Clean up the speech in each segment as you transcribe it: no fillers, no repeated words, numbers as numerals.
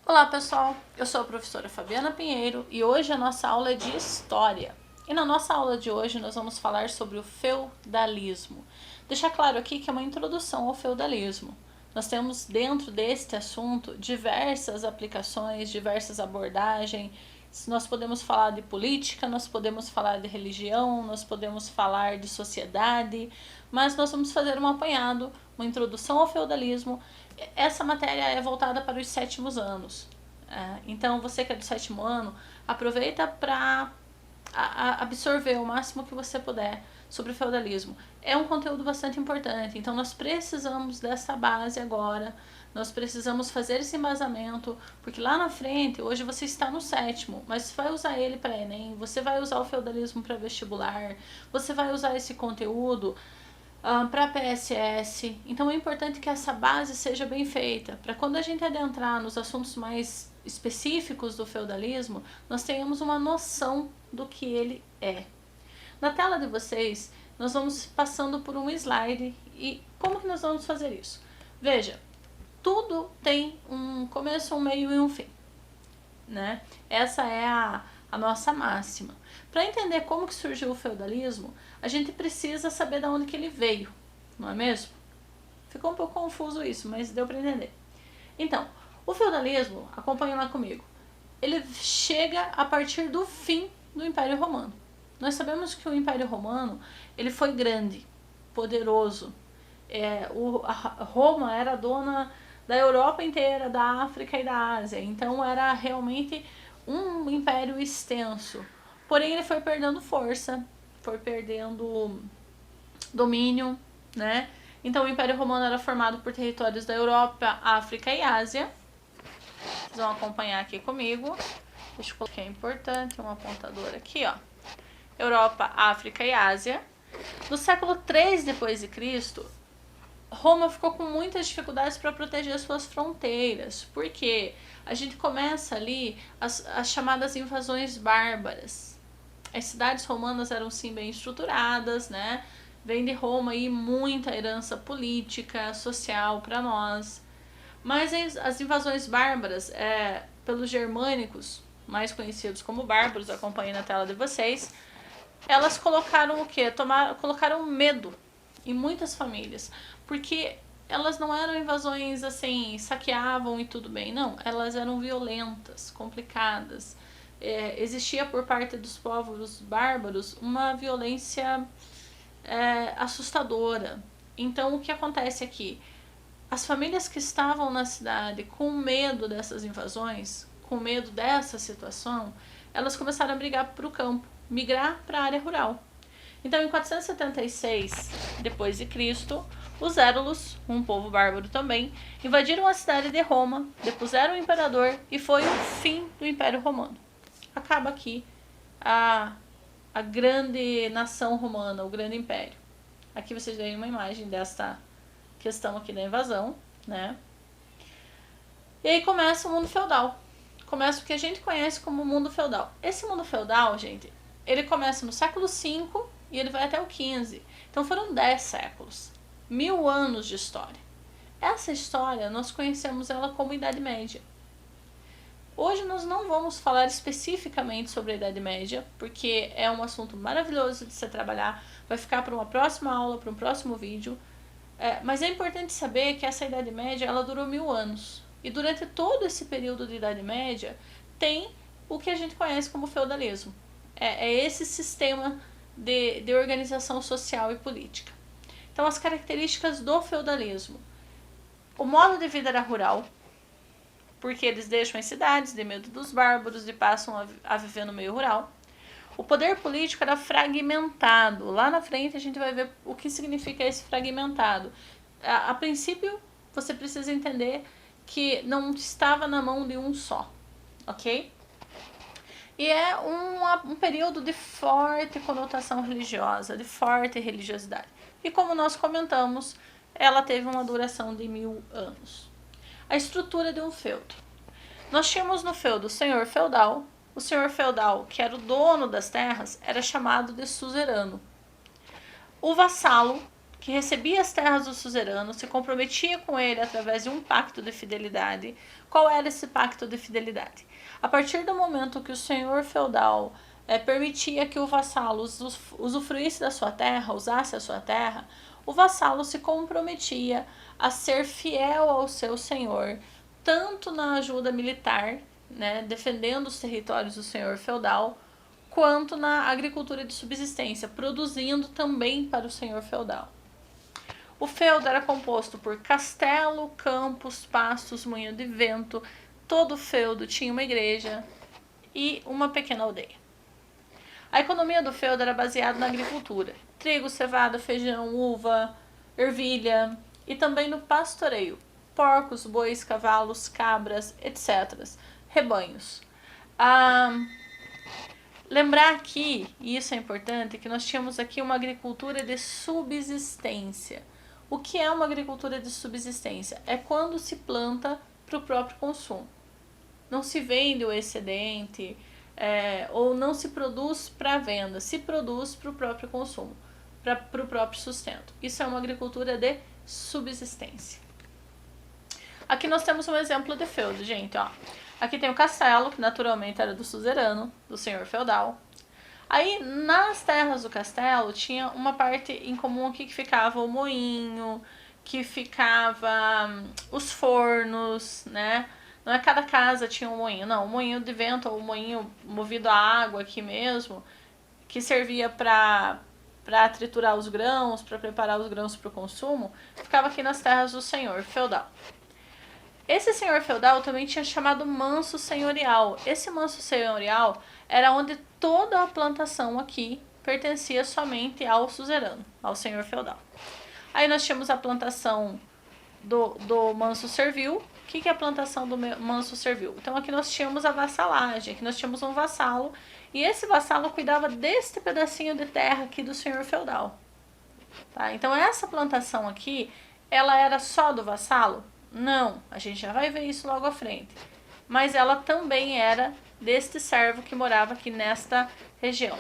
Olá pessoal, eu sou a professora Fabiana Pinheiro e hoje a nossa aula é de História. E na nossa aula de hoje nós vamos falar sobre o feudalismo. Deixar claro aqui que é uma introdução ao feudalismo. Nós temos dentro deste assunto diversas aplicações, diversas abordagens. Nós podemos falar de política, nós podemos falar de religião, nós podemos falar de sociedade, mas nós vamos fazer um apanhado, uma introdução ao feudalismo. Essa matéria é voltada para os 7º anos. Então, você que é do 7º ano, aproveita para absorver o máximo que você puder sobre o feudalismo. É um conteúdo bastante importante, então nós precisamos dessa base agora, nós precisamos fazer esse embasamento, porque lá na frente, hoje você está no 7º, mas você vai usar ele para Enem, você vai usar o feudalismo para vestibular, você vai usar esse conteúdo para PSS, então é importante que essa base seja bem feita, para quando a gente adentrar nos assuntos mais específicos do feudalismo, nós tenhamos uma noção do que ele é. Na tela de vocês, nós vamos passando por um slide e como que nós vamos fazer isso? Veja, tudo tem um começo, um meio e um fim, né? Essa é a nossa máxima. Para entender como que surgiu o feudalismo, a gente precisa saber de onde que ele veio, não é mesmo? Ficou um pouco confuso isso, mas deu para entender. Então, o feudalismo, acompanha lá comigo, ele chega a partir do fim do Império Romano. Nós sabemos que o Império Romano ele foi grande, poderoso. Roma era dona da Europa inteira, da África e da Ásia, então era realmente um império extenso. Porém, ele foi perdendo força, foi perdendo domínio, né? Então, o Império Romano era formado por territórios da Europa, África e Ásia. Vocês vão acompanhar aqui comigo. Deixa eu colocar, é importante, um apontador aqui, ó. Europa, África e Ásia. No século 3 depois de Cristo, Roma ficou com muitas dificuldades para proteger suas fronteiras, porque a gente começa ali as chamadas invasões bárbaras. As cidades romanas eram sim bem estruturadas, né? Vem de Roma aí muita herança política, social para nós. Mas as invasões bárbaras, pelos germânicos, mais conhecidos como bárbaros, acompanhem na tela de vocês, elas colocaram o quê? Colocaram medo em muitas famílias, porque elas não eram invasões assim, saqueavam e tudo bem, não, elas eram violentas, complicadas. Existia por parte dos povos bárbaros uma violência assustadora. Então o que acontece aqui? As famílias que estavam na cidade com medo dessas invasões, com medo dessa situação, elas começaram a brigar para o campo, migrar para a área rural. Então, em 476 depois de Cristo, os Érulos, um povo bárbaro também, invadiram a cidade de Roma, depuseram o imperador e foi o fim do Império Romano. Acaba aqui a grande nação romana, o grande império. Aqui vocês veem uma imagem desta questão aqui da invasão, né? E aí começa o mundo feudal. Começa o que a gente conhece como mundo feudal. Esse mundo feudal, gente, ele começa no século V e ele vai até o XV. Então foram 10 séculos. 1000 anos de história. Essa história, nós conhecemos ela como Idade Média. Hoje nós não vamos falar especificamente sobre a Idade Média, porque é um assunto maravilhoso de se trabalhar. Vai ficar para uma próxima aula, para um próximo vídeo. Mas é importante saber que essa Idade Média ela durou 1000 anos. E durante todo esse período de Idade Média, tem o que a gente conhece como feudalismo. É esse sistema de organização social e política. Então, as características do feudalismo. O modo de vida era rural, porque eles deixam as cidades de medo dos bárbaros e passam a viver no meio rural. O poder político era fragmentado. Lá na frente a gente vai ver o que significa esse fragmentado. A princípio, você precisa entender que não estava na mão de um só, ok? E é um período de forte conotação religiosa, de forte religiosidade. E como nós comentamos, ela teve uma duração de 1000 anos. A estrutura de um feudo. Nós tínhamos no feudo o senhor feudal. O senhor feudal, que era o dono das terras, era chamado de suzerano. O vassalo, que recebia as terras do suzerano, se comprometia com ele através de um pacto de fidelidade. Qual era esse pacto de fidelidade? A partir do momento que o senhor feudal permitia que o vassalo usufruísse da sua terra, usasse a sua terra, o vassalo se comprometia a ser fiel ao seu senhor, tanto na ajuda militar, né, defendendo os territórios do senhor feudal, quanto na agricultura de subsistência, produzindo também para o senhor feudal. O feudo era composto por castelo, campos, pastos, moinho de vento. Todo feudo tinha uma igreja e uma pequena aldeia. A economia do feudo era baseada na agricultura: trigo, cevada, feijão, uva, ervilha, e também no pastoreio: porcos, bois, cavalos, cabras, etc. Rebanhos. Lembrar aqui, e isso é importante, que nós tínhamos aqui uma agricultura de subsistência. O que é uma agricultura de subsistência? É quando se planta para o próprio consumo. Não se vende o excedente, ou não se produz para venda, se produz para o próprio consumo, para o próprio sustento. Isso é uma agricultura de subsistência. Aqui nós temos um exemplo de feudo, gente, ó. Aqui tem o castelo, que naturalmente era do suzerano, do senhor feudal. Aí, nas terras do castelo, tinha uma parte em comum aqui que ficava o moinho, que ficava os fornos, né? Não é cada casa tinha um moinho, não. O moinho de vento, ou o moinho movido a água aqui mesmo, que servia para triturar os grãos, para preparar os grãos para o consumo, ficava aqui nas terras do senhor feudal. Esse senhor feudal também tinha chamado manso senhorial. Esse manso senhorial era onde toda a plantação aqui pertencia somente ao suzerano, ao senhor feudal. Aí nós tínhamos a plantação do manso servil. O que é a plantação do manso servil? Então aqui nós tínhamos a vassalagem, aqui nós tínhamos um vassalo, e esse vassalo cuidava deste pedacinho de terra aqui do senhor feudal. Tá? Então essa plantação aqui, ela era só do vassalo? Não, a gente já vai ver isso logo à frente. Mas ela também era deste servo que morava aqui nesta região.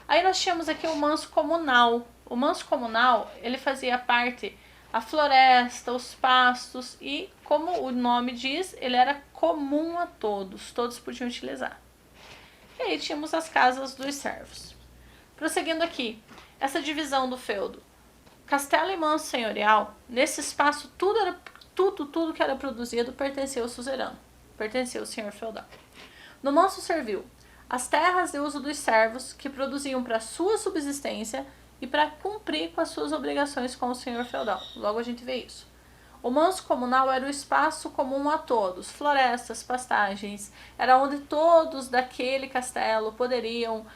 Aí nós tínhamos aqui o manso comunal. O manso comunal, ele fazia parte a floresta, os pastos, e como o nome diz, ele era comum a todos, todos podiam utilizar. E aí tínhamos as casas dos servos. Prosseguindo aqui, essa divisão do feudo: castelo e manso senhorial, nesse espaço tudo que era produzido pertencia ao suzerano, pertencia ao senhor feudal. No manso servil, as terras de uso dos servos, que produziam para sua subsistência e para cumprir com as suas obrigações com o senhor feudal. Logo a gente vê isso. O manso comunal era o espaço comum a todos, florestas, pastagens, era onde todos daquele castelo poderiam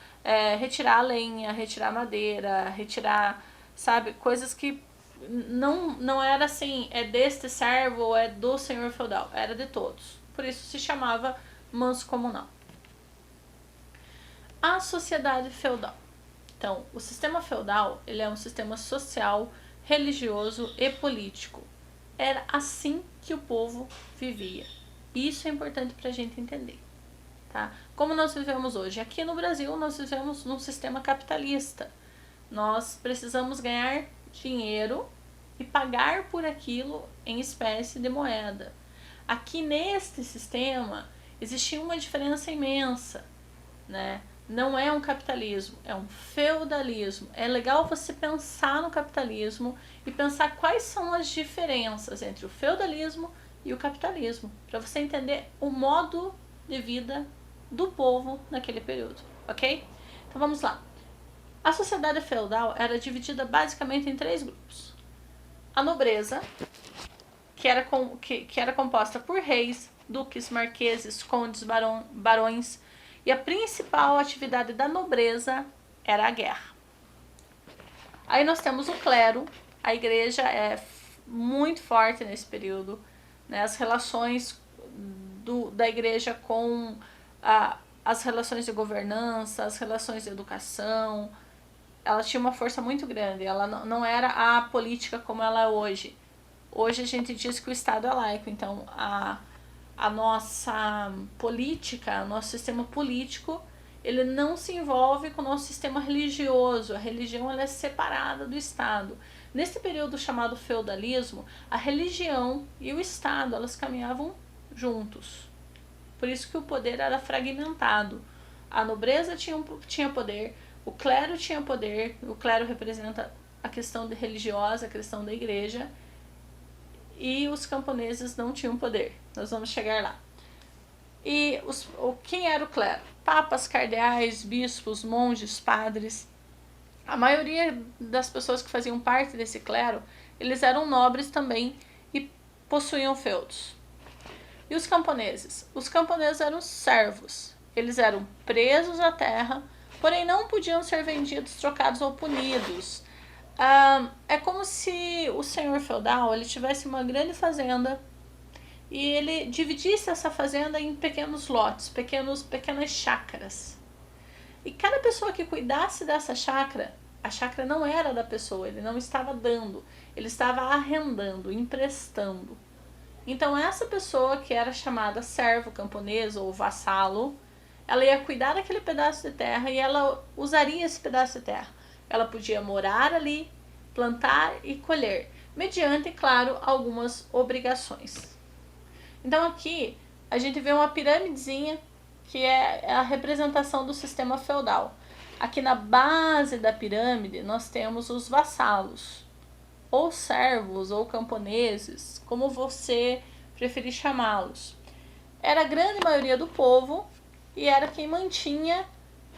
retirar lenha, retirar madeira, retirar, sabe, coisas que não era assim, é deste servo ou é do senhor feudal, era de todos. Por isso se chamava manso comunal. A sociedade feudal. Então, o sistema feudal, ele é um sistema social, religioso e político. Era assim que o povo vivia. Isso é importante para a gente entender. Tá? Como nós vivemos hoje? Aqui no Brasil, nós vivemos num sistema capitalista. Nós precisamos ganhar dinheiro e pagar por aquilo em espécie de moeda. Aqui neste sistema existia uma diferença imensa, né? Não é um capitalismo, é um feudalismo. É legal você pensar no capitalismo e pensar quais são as diferenças entre o feudalismo e o capitalismo, para você entender o modo de vida do povo naquele período, ok? Então vamos lá. A sociedade feudal era dividida basicamente em 3 grupos. A nobreza, que era composta por reis, duques, marqueses, condes, barões, e a principal atividade da nobreza era a guerra. Aí nós temos o clero. A igreja é muito forte nesse período, né? As relações da igreja com as relações de governança, as relações de educação, ela tinha uma força muito grande. Ela não era a política como ela é hoje. Hoje a gente diz que o Estado é laico, então a nossa política, o nosso sistema político, ele não se envolve com o nosso sistema religioso. A religião ela é separada do Estado. Nesse período chamado feudalismo, a religião e o Estado, elas caminhavam juntos. Por isso que o poder era fragmentado. A nobreza tinha poder, o clero tinha poder, o clero representa a questão religiosa, a questão da igreja, e os camponeses não tinham poder. Nós vamos chegar lá. E quem era o clero? Papas, cardeais, bispos, monges, padres. A maioria das pessoas que faziam parte desse clero, eles eram nobres também e possuíam feudos. E os camponeses? Os camponeses eram servos. Eles eram presos à terra, porém não podiam ser vendidos, trocados ou punidos. É como se o senhor feudal ele tivesse uma grande fazenda e ele dividisse essa fazenda em pequenos lotes, pequenas chácaras. E cada pessoa que cuidasse dessa chácara, a chácara não era da pessoa, ele não estava dando, ele estava arrendando, emprestando. Então essa pessoa que era chamada servo camponês ou vassalo, ela ia cuidar daquele pedaço de terra e ela usaria esse pedaço de terra. Ela podia morar ali, plantar e colher, mediante, claro, algumas obrigações. Então aqui a gente vê uma piramidezinha que é a representação do sistema feudal. Aqui na base da pirâmide nós temos os vassalos, ou servos, ou camponeses, como você preferir chamá-los. Era a grande maioria do povo e era quem mantinha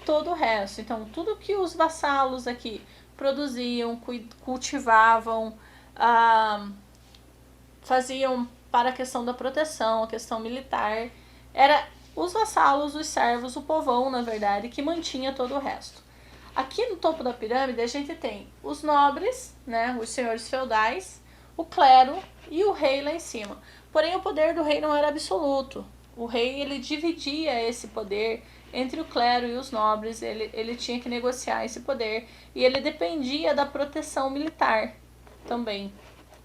todo o resto. Então, tudo que os vassalos aqui produziam, cultivavam, faziam para a questão da proteção, a questão militar, era os vassalos, os servos, o povão, na verdade, que mantinha todo o resto. Aqui no topo da pirâmide a gente tem os nobres, né, os senhores feudais, o clero e o rei lá em cima. Porém, o poder do rei não era absoluto. O rei ele dividia esse poder entre o clero e os nobres, ele tinha que negociar esse poder e ele dependia da proteção militar também.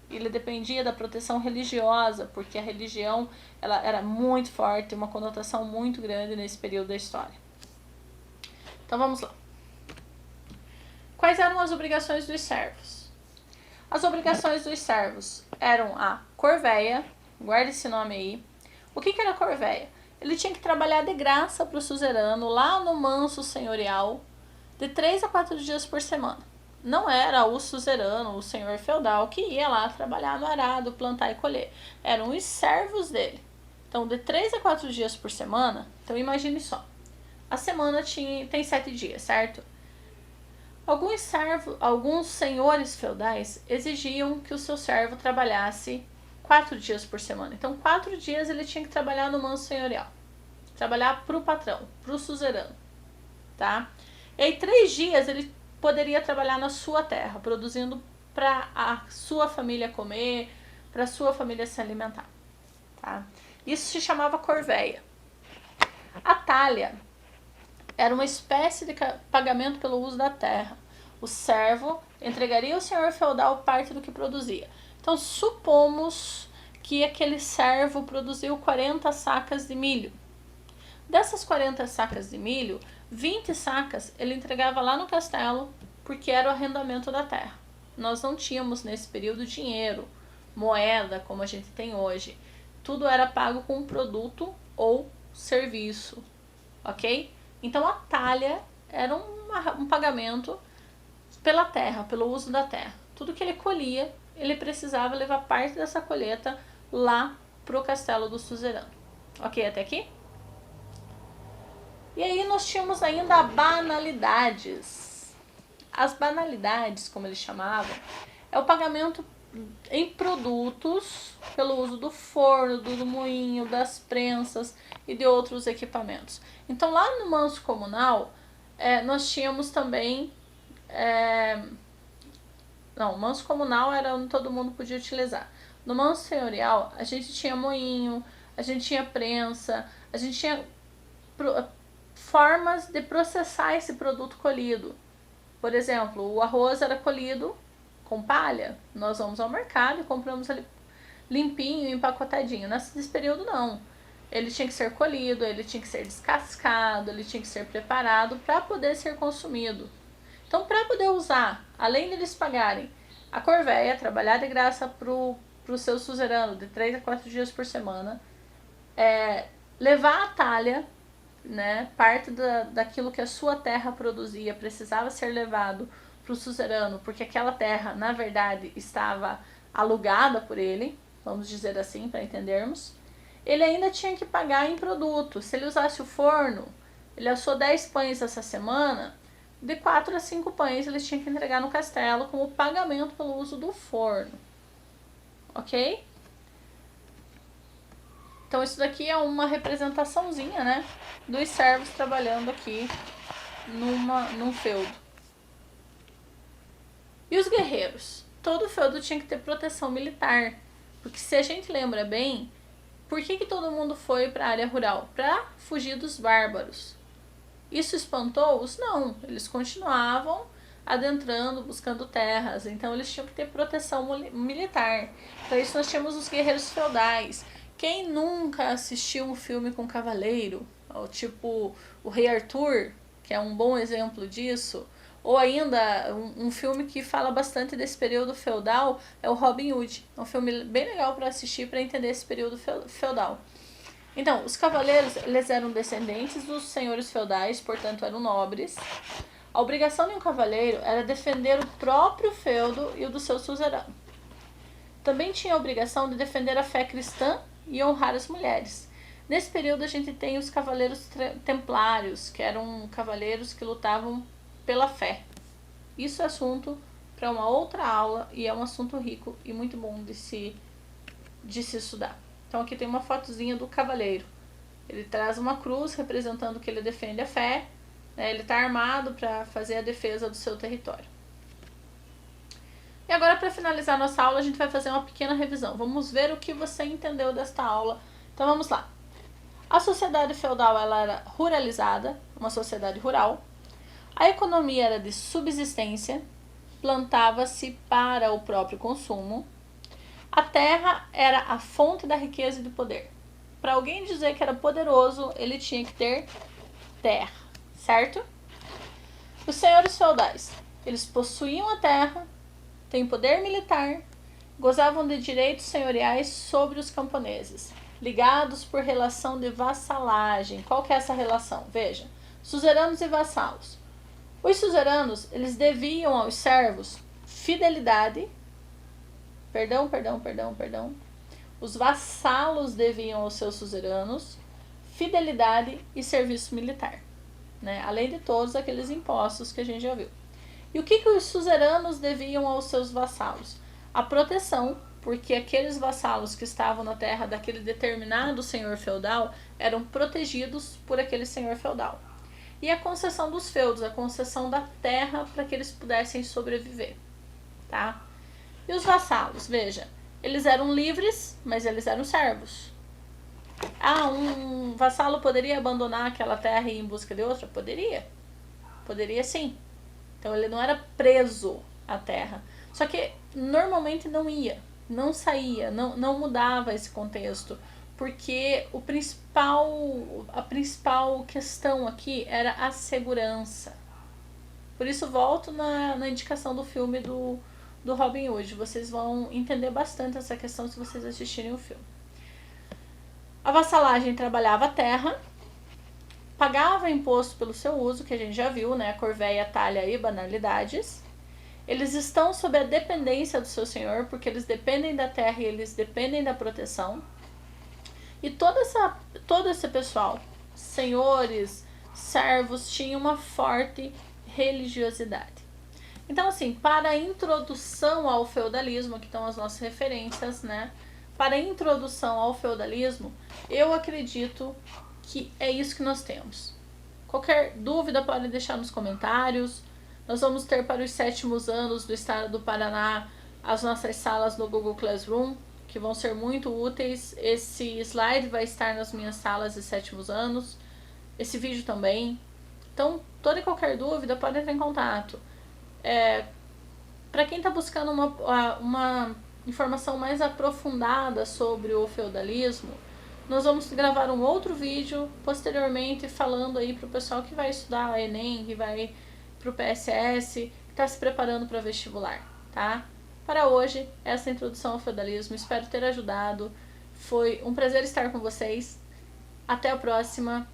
Ele dependia da proteção religiosa, porque a religião ela era muito forte, uma conotação muito grande nesse período da história. Então vamos lá. Quais eram as obrigações dos servos? As obrigações dos servos eram a corveia, guarda esse nome aí. O que era a corveia? Ele tinha que trabalhar de graça para o suzerano, lá no manso senhorial, de 3 a 4 dias por semana. Não era o suzerano, o senhor feudal, que ia lá trabalhar no arado, plantar e colher. Eram os servos dele. Então, de 3 a 4 dias por semana, então imagine só. A semana tem 7 dias, certo? Alguns senhores feudais exigiam que o seu servo trabalhasse 4 dias por semana. Então, 4 dias ele tinha que trabalhar no manso senhorial. Trabalhar para o patrão, para o suzerano. Tá? E aí, 3 dias ele poderia trabalhar na sua terra, produzindo para a sua família comer, para a sua família se alimentar. Tá? Isso se chamava corveia. A talha era uma espécie de pagamento pelo uso da terra. O servo entregaria ao senhor feudal parte do que produzia. Então, supomos que aquele servo produziu 40 sacas de milho. Dessas 40 sacas de milho, 20 sacas ele entregava lá no castelo, porque era o arrendamento da terra. Nós não tínhamos nesse período dinheiro, moeda, como a gente tem hoje. Tudo era pago com produto ou serviço, ok? Então a talha era um pagamento pela terra, pelo uso da terra. Tudo que ele colhia, ele precisava levar parte dessa colheita lá para o castelo do suzerano. Ok até aqui? E aí nós tínhamos ainda banalidades. As banalidades, como eles chamavam, é o pagamento em produtos pelo uso do forno, do moinho, das prensas e de outros equipamentos. Então lá no manso comunal, nós tínhamos também... Não, o manso comunal era onde todo mundo podia utilizar. No manso senhorial, a gente tinha moinho, a gente tinha prensa, a gente tinha formas de processar esse produto colhido. Por exemplo, o arroz era colhido com palha. Nós vamos ao mercado e compramos ele limpinho, empacotadinho. Nesse período, não. Ele tinha que ser colhido, ele tinha que ser descascado, ele tinha que ser preparado para poder ser consumido. Então, para poder usar, além deles pagarem A corvéia, trabalhar de graça pro seu suzerano de 3 a 4 dias por semana, levar a talha, né, parte daquilo que a sua terra produzia precisava ser levado para o suzerano, porque aquela terra, na verdade, estava alugada por ele, vamos dizer assim, para entendermos. Ele ainda tinha que pagar em produto. Se ele usasse o forno, ele assou 10 pães essa semana, de 4 a 5 pães ele tinha que entregar no castelo como pagamento pelo uso do forno. Ok? Então isso daqui é uma representaçãozinha, né, dos servos trabalhando aqui num feudo. E os guerreiros? Todo feudo tinha que ter proteção militar, porque se a gente lembra bem, por que todo mundo foi para a área rural? Para fugir dos bárbaros. Isso espantou-os? Não, eles continuavam adentrando, buscando terras, então eles tinham que ter proteção militar. Para isso nós tínhamos os guerreiros feudais. Quem nunca assistiu um filme com cavaleiro, tipo o Rei Arthur, que é um bom exemplo disso, ou ainda um filme que fala bastante desse período feudal é o Robin Hood. É um filme bem legal para assistir para entender esse período feudal. Então, os cavaleiros, eles eram descendentes dos senhores feudais, portanto eram nobres. A obrigação de um cavaleiro era defender o próprio feudo e o do seu suzerano. Também tinha a obrigação de defender a fé cristã e honrar as mulheres. Nesse período a gente tem os cavaleiros templários, que eram cavaleiros que lutavam pela fé. Isso é assunto para uma outra aula e é um assunto rico e muito bom de se estudar. Então aqui tem uma fotozinha do cavaleiro. Ele traz uma cruz representando que ele defende a fé, né? Ele está armado para fazer a defesa do seu território. E agora, para finalizar nossa aula, a gente vai fazer uma pequena revisão. Vamos ver o que você entendeu desta aula. Então vamos lá. A sociedade feudal ela era ruralizada, uma sociedade rural. A economia era de subsistência, plantava-se para o próprio consumo. A terra era a fonte da riqueza e do poder. Para alguém dizer que era poderoso, ele tinha que ter terra, certo? Os senhores feudais, eles possuíam a terra, têm poder militar, gozavam de direitos senhoriais sobre os camponeses, ligados por relação de vassalagem. Qual que é essa relação? Veja, suzeranos e vassalos. Os suzeranos, eles deviam aos servos fidelidade. Perdão. Os vassalos deviam aos seus suzeranos fidelidade e serviço militar, né? Além de todos aqueles impostos que a gente já viu. E o que os suzeranos deviam aos seus vassalos? A proteção, porque aqueles vassalos que estavam na terra daquele determinado senhor feudal eram protegidos por aquele senhor feudal. E a concessão dos feudos, a concessão da terra para que eles pudessem sobreviver, tá? E os vassalos, veja, eles eram livres, mas eles eram servos. Um vassalo poderia abandonar aquela terra e ir em busca de outra? Poderia sim. Então ele não era preso à terra. Só que normalmente não ia, não saía, não mudava esse contexto. Porque a principal questão aqui era a segurança. Por isso volto na indicação do filme do Robin Hood. Vocês vão entender bastante essa questão se vocês assistirem o filme. A vassalagem trabalhava a terra, pagava imposto pelo seu uso, que a gente já viu, né? Corvéia, talha e banalidades. Eles estão sob a dependência do seu senhor, porque eles dependem da terra e eles dependem da proteção. E todo esse pessoal, senhores, servos, tinha uma forte religiosidade. Então, assim, para a introdução ao feudalismo, aqui estão as nossas referências, né? Para a introdução ao feudalismo, eu acredito que é isso que nós temos. Qualquer dúvida pode deixar nos comentários. Nós vamos ter para os 7º anos do estado do Paraná as nossas salas no Google Classroom, que vão ser muito úteis. Esse slide vai estar nas minhas salas de 7º anos, esse vídeo também. Então, toda e qualquer dúvida pode entrar em contato. Para quem está buscando uma informação mais aprofundada sobre o feudalismo, nós vamos gravar um outro vídeo posteriormente falando aí para o pessoal que vai estudar Enem, que vai para o PSS, que está se preparando para vestibular, tá? para hoje essa introdução ao feudalismo. Espero ter ajudado. Foi um prazer estar com vocês. Até a próxima.